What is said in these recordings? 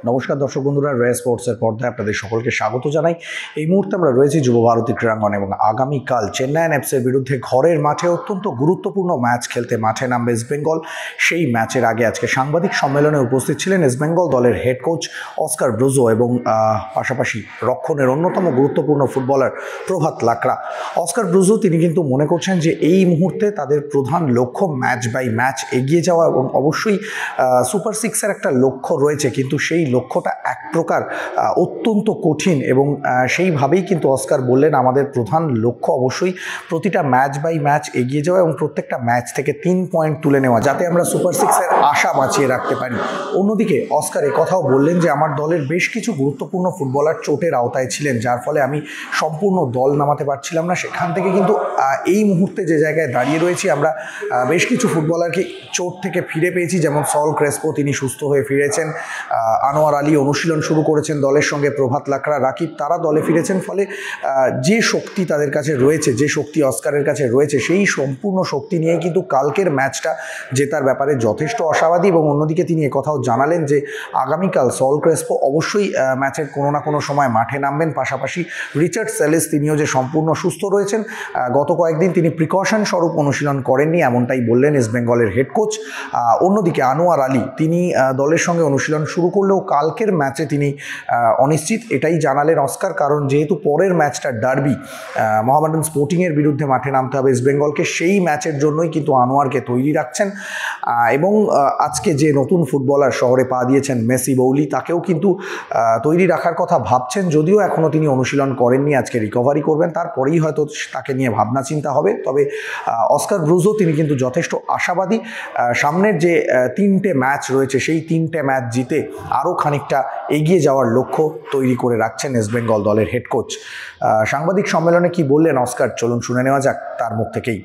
নমস্কার দর্শক বন্ধুরা, রে স্পোর্টসের পর্দায় আপনাদের সকলকে স্বাগত জানাই। এই মুহূর্তে আমরা রয়েছি যুব ভারতী ক্রীড়াঙ্গন এবং আগামীকাল চেন্নাইন এফসির বিরুদ্ধে ঘরের মাঠে অত্যন্ত গুরুত্বপূর্ণ ম্যাচ খেলতে মাঠে নামবে ইস্টবেঙ্গল। সেই ম্যাচের আগে আজকে সাংবাদিক সম্মেলনে উপস্থিত ছিলেন ইস্টবেঙ্গল দলের হেড কোচ অস্কার ব্রুজো এবং পাশাপাশি রক্ষণের অন্যতম গুরুত্বপূর্ণ ফুটবলার প্রভাত লাকড়া। অস্কার ব্রুজো তিনি কিন্তু মনে করছেন যে এই মুহূর্তে তাদের প্রধান লক্ষ্য ম্যাচ বাই ম্যাচ এগিয়ে যাওয়া এবং অবশ্যই সুপার সিক্সের একটা লক্ষ্য রয়েছে, কিন্তু সেই লক্ষ্যটা এক প্রকার অত্যন্ত কঠিন এবং সেইভাবেই কিন্তু অস্কার বললেন আমাদের প্রধান লক্ষ্য অবশ্যই প্রতিটা ম্যাচ বাই ম্যাচ এগিয়ে যাওয়া এবং প্রত্যেকটা ম্যাচ থেকে 3 পয়েন্ট তুলে নেওয়া, যাতে আমরা সুপার সিক্সের আশা বাঁচিয়ে রাখতে পারি। অন্যদিকে অস্কার কথাও বললেন যে আমার দলের বেশ কিছু গুরুত্বপূর্ণ ফুটবলার চোটের আওতায় ছিলেন, যার ফলে আমি সম্পূর্ণ দল নামাতে পারছিলাম না। সেখান থেকে কিন্তু এই মুহূর্তে যে জায়গায় দাঁড়িয়ে রয়েছি আমরা বেশ কিছু ফুটবলারকে চোট থেকে ফিরে পেয়েছি, যেমন সল ক্রেসপো তিনি সুস্থ হয়ে ফিরেছেন, আনোয়ার আলী অনুশীলন শুরু করেছেন দলের সঙ্গে, প্রভাত লাকড়া, রাকিব তারা দলে ফিরেছেন। ফলে যে শক্তি তাদের কাছে রয়েছে, যে শক্তি অস্কারের কাছে রয়েছে, সেই সম্পূর্ণ শক্তি নিয়ে কিন্তু কালকের ম্যাচটা জেতার ব্যাপারে যথেষ্ট আশাবাদী। এবং অন্যদিকে তিনি কথাও জানালেন যে আগামীকাল সল ক্রেসপো অবশ্যই ম্যাচের কোনো না কোনো সময় মাঠে নামবেন। পাশাপাশি রিচার্ড সেলেস তিনিও যে সম্পূর্ণ সুস্থ রয়েছেন, গত কয়েকদিন তিনি প্রিকশন স্বরূপ অনুশীলন করেননি, এমনটাই বললেন ইস্টবেঙ্গলের হেড কোচ। অন্যদিকে আনোয়ার আলী তিনি দলের সঙ্গে অনুশীলন শুরু করলেও কালকের ম্যাচে তিনি অনিশ্চিত, এটাই জানালেন অস্কার। কারণ যেহেতু পরের ম্যাচটা ডার্বি, মোহামেডান স্পোর্টিংয়ের বিরুদ্ধে মাঠে নামতে হবে ইস্টবেঙ্গলকে, সেই ম্যাচের জন্যই কিন্তু আনোয়ারকে তৈরি রাখছেন। এবং আজকে যে নতুন ফুটবলার শহরে পা দিয়েছেন মেসি বৌলি, তাকেও কিন্তু তৈরি রাখার কথা ভাবছেন, যদিও এখনও তিনি অনুশীলন করেননি। আজকে রিকভারি করবেন, তারপরেই হয়তো তাকে নিয়ে ভাবনা চিন্তা হবে। তবে অস্কার ব্রুজো তিনি কিন্তু যথেষ্ট আশাবাদী। সামনের যে 3টে ম্যাচ রয়েছে, সেই 3টে ম্যাচ জিতে আরও খানিকটা এগিয়ে যাওয়ার লক্ষ্য তৈরি করে রাখছেন ইস্টবেঙ্গল দলের হেড কোচ। সাংবাদিক সম্মেলনে কি বললেন অস্কার, চলুন শুনে নেওয়া যাক তার মুখ থেকেই।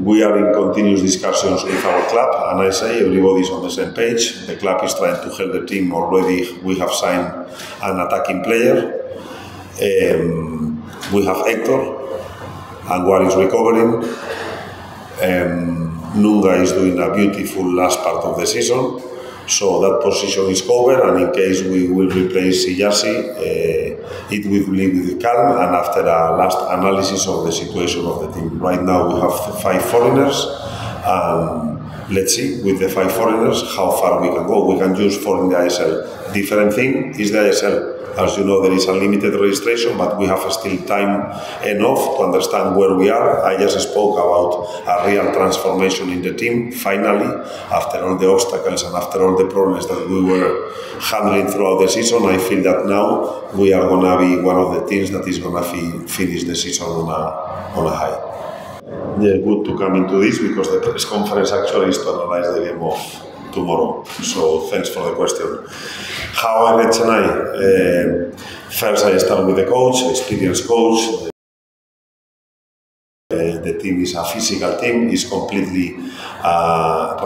We are in continuous discussions with our club, and I say everybody is on the same page. The club is trying to help the team already. We have signed an attacking player. We have Hector, Anwar is recovering. Nunga is doing a beautiful last part of the season, so that position is covered, and in case we will replace Iyasi, it will be with calm and after a last analysis of the situation of the team. Right now we have 5 foreigners, and let's see with the 5 foreigners how far we can go. We can use 4 in the ISL. Different thing is the ISL. As you know, there is unlimited registration, but we have still time enough to understand where we are. I just spoke about a real transformation in the team. Finally, after all the obstacles and after all the problems that we were handling throughout the season, I feel that now we are going to be one of the teams that is going to finish the season on a high. Yeah, good to come into this because the press conference actually is to analyze the game of tomorrow. So thanks for the question. How I read Chennai? First I start with the coach, experienced coach. The team is a physical team. It's completely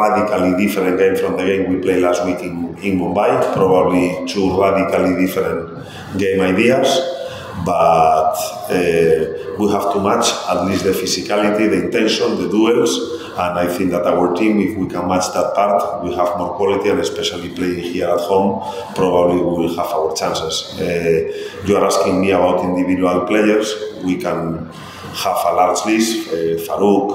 radically different game from the game we played last week in Mumbai. Probably 2 radically different game ideas. But we have to match at least the physicality, the intention, the duels, and I think that our team, if we can match that part, we have more quality, and especially playing here at home, probably we will have our chances. You are asking me about individual players. We can have a large list, Farouk,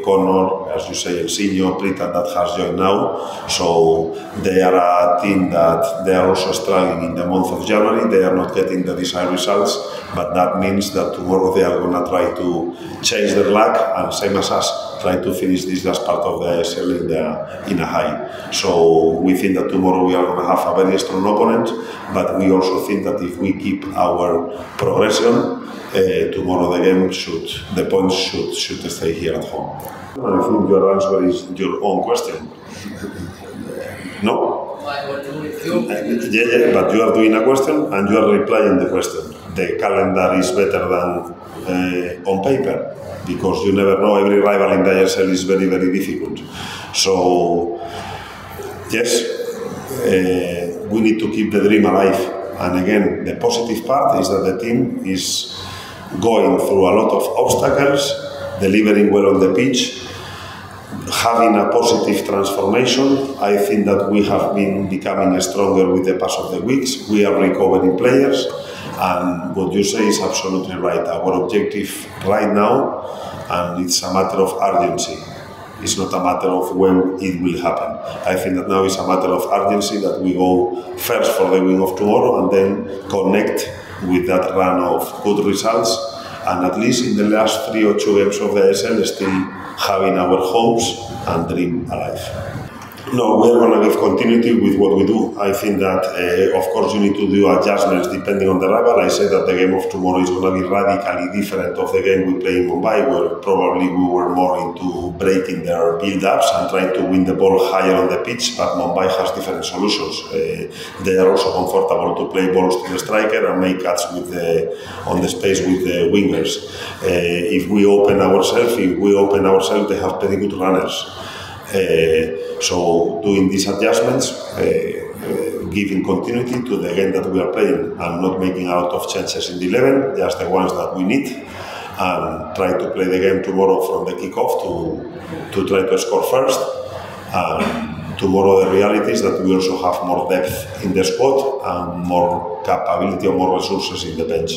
Connor, as you say, Elsinho, Pritan that has joined now. So they are a team that they are also struggling in the month of January. They are not getting the desired results, but that means that tomorrow they are going to try to change their luck, and same as us, try to finish this last part of the ISL in a high. So we think that tomorrow we are going to have a very strong opponent, but we also think that if we keep our progression, tomorrow the points should stay here at home. I think your answer is your own question. No? Yeah, but you are doing a question and you are replying the question. The calendar is better than on paper, because you never know. Every rival in the ISL is very, very difficult. So, yes, we need to keep the dream alive. And again, the positive part is that the team is going through a lot of obstacles, delivering well on the pitch, having a positive transformation. I think that we have been becoming stronger with the pass of the weeks. We are recovering players, and what you say is absolutely right. Our objective right now, and it's a matter of urgency. It's not a matter of when it will happen. I think that now it's a matter of urgency that we go first for the win of tomorrow and then connect with that run of good results. And at least in the last 3 or 2 games of the ASL, still having our hopes and dream alive. No, we are going to give continuity with what we do. I think that, of course, you need to do adjustments depending on the rival. I said that the game of tomorrow is going to be radically different of the game we play in Mumbai, where probably we were more into breaking their build-ups and trying to win the ball higher on the pitch, but Mumbai has different solutions. They are also comfortable to play balls to the striker and make cuts on the space with the wingers. If we open ourselves, they have very good runners. So doing these adjustments, giving continuity to the game that we are playing and not making a lot of changes in the 11, just the ones that we need, and try to play the game tomorrow from the kickoff to try to score first. Tomorrow the reality is that we also have more depth in the squad and more capability or more resources in the bench.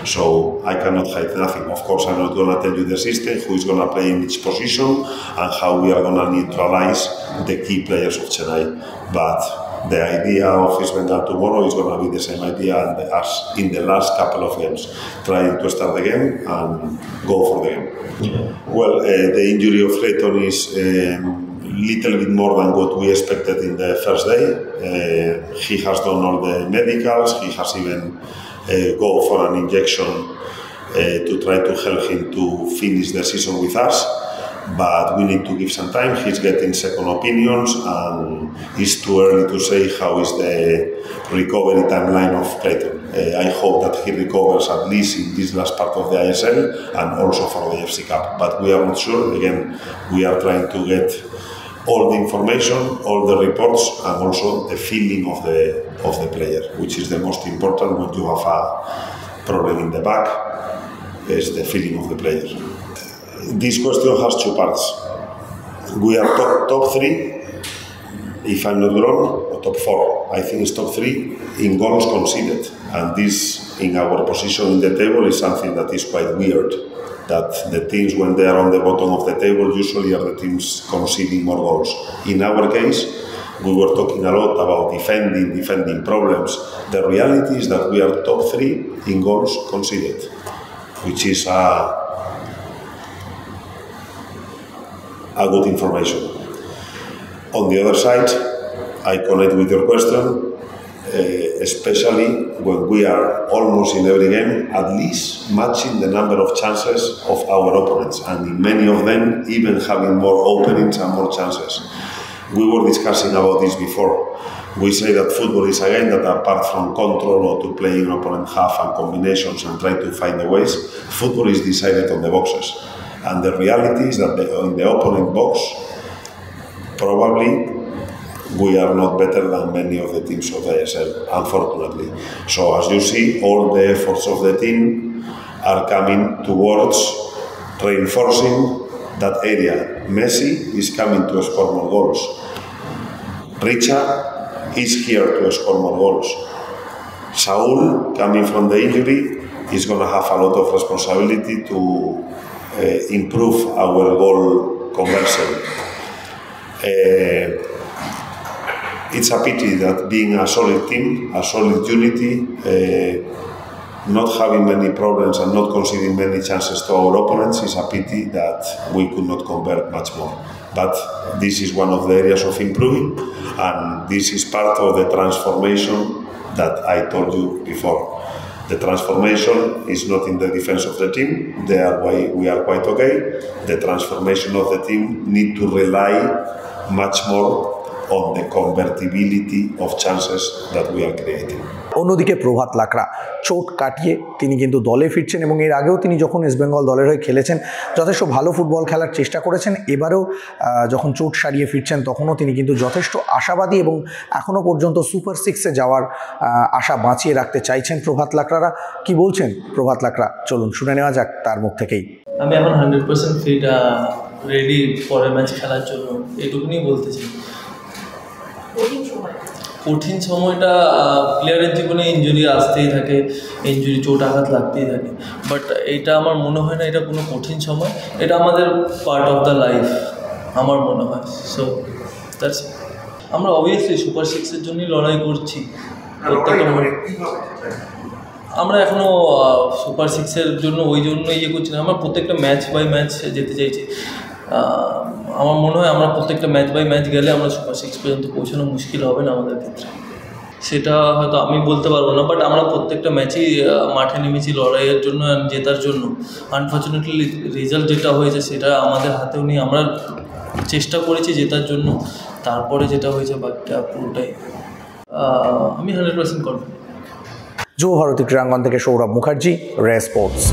So I cannot hide nothing. Of course, I'm not going to tell you the system, who is going to play in each position and how we are going to neutralize the key players of Chennai. But the idea of East Bengal tomorrow is going to be the same idea as in the last couple of games, trying to start the game and go for the game. Well, the injury of Clayton is little bit more than what we expected in the first day. He has done all the medicals. He has even go for an injection to try to help him to finish the season with us. But we need to give some time. He's getting second opinions, and it's too early to say how is the recovery timeline of Clayton. I hope that he recovers at least in this last part of the ISL and also for the FC Cup. But we are not sure. Again, we are trying to get all the information, all the reports, and also the feeling of the player, which is the most important when you have a problem in the back, is the feeling of the player. This question has 2 parts. We are top 3, if I'm not wrong, or top 4. I think it's top 3 in goals conceded, and this, in our position in the table, is something that is quite weird. That the teams, when they are on the bottom of the table, usually are the teams conceding more goals. In our case, we were talking a lot about defending problems. The reality is that we are top 3 in goals conceded, which is a good information. On the other side, I connect with your question, especially when we are almost in every game, at least matching the number of chances of our opponents, and in many of them even having more openings and more chances. We were discussing about this before. We say that football is a game that, apart from control or to play in opponent half and combinations and try to find the ways, football is decided on the boxes. And the reality is that in the opponent box, probably we are not better than many of the teams of the ASL, unfortunately. So as you see, all the efforts of the team are coming towards reinforcing that area. Messi is coming to score more goals. Richard is here to score more goals. Saul, coming from the injury, is going to have a lot of responsibility to improve our goal conversion. It's a pity that being a solid team, a solid unity, not having many problems and not conceding many chances to our opponents is a pity that we could not convert much more. But this is one of the areas of improving, and this is part of the transformation that I told you before. The transformation is not in the defense of the team. There we are quite okay. The transformation of the team need to rely much more on the convertibility of chances that we are creating. অন্যদিকে প্রভাত লাকড়া চোট কাটিয়ে তিনি কিন্তু দলে ফিরছেন, এবং এর আগেও তিনি যখন ইস্ট বেঙ্গল দলের হয়ে খেলেছেন যথেষ্ট ভালো ফুটবল খেলার চেষ্টা করেছেন। এবারেও যখন চোট সারিয়ে ফিরছেন তখনও তিনি কিন্তু যথেষ্ট আশাবাদী এবং এখনও পর্যন্ত সুপার 6-এ যাওয়ার আশা বাঁচিয়ে রাখতে চাইছেন প্রভাত লাকড়ারা। কি বলছেন প্রভাত লাকড়া, চলুন শুনে নেওয়া যাক তার মুখ থেকেই। আমি এখন 100% ফিট। রেডি পরের ম্যাচ খেলার জন্য, এটুকুনি বলতে চাই। কঠিন সময়টা প্লেয়ারের জীবনে ইনজুরি আসতেই থাকে, ইনজুরি চোট আঘাত লাগতেই থাকে, বাট এটা আমার মনে হয় না এটা কোনো কঠিন সময়, এটা আমাদের পার্ট অফ দ্য লাইফ আমার মনে হয়। সো দ্যাটস, আমরা অবভিয়াসলি সুপার সিক্সের জন্যই লড়াই করছি প্রত্যেকটা। আমরা এখনও সুপার সিক্সের জন্য ওই জন্য ইয়ে করছি না, আমরা প্রত্যেকটা ম্যাচ বাই ম্যাচ যেতে চাইছি। আমার মনে হয় আমরা প্রত্যেকটা ম্যাচ বাই ম্যাচ গেলে আমরা সুপার সিক্স পর্যন্ত পৌঁছানো মুশকিল হবে না আমাদের ক্ষেত্রে, সেটা হয়তো আমি বলতে পারবো না, বাট আমরা প্রত্যেকটা ম্যাচেই মাঠে নেমেছি লড়াইয়ের জন্য, জেতার জন্য। আনফর্চুনেটলি রেজাল্ট যেটা হয়েছে সেটা আমাদের হাতেও নেই, আমরা চেষ্টা করেছি জেতার জন্য, তারপরে যেটা হয়েছে বাকিটা পুরোটাই আমি 100% কনফিডেন্ট। যুব ভারতী ক্রীড়াঙ্গন থেকে সৌরভ মুখার্জি, রে স্পোর্টস।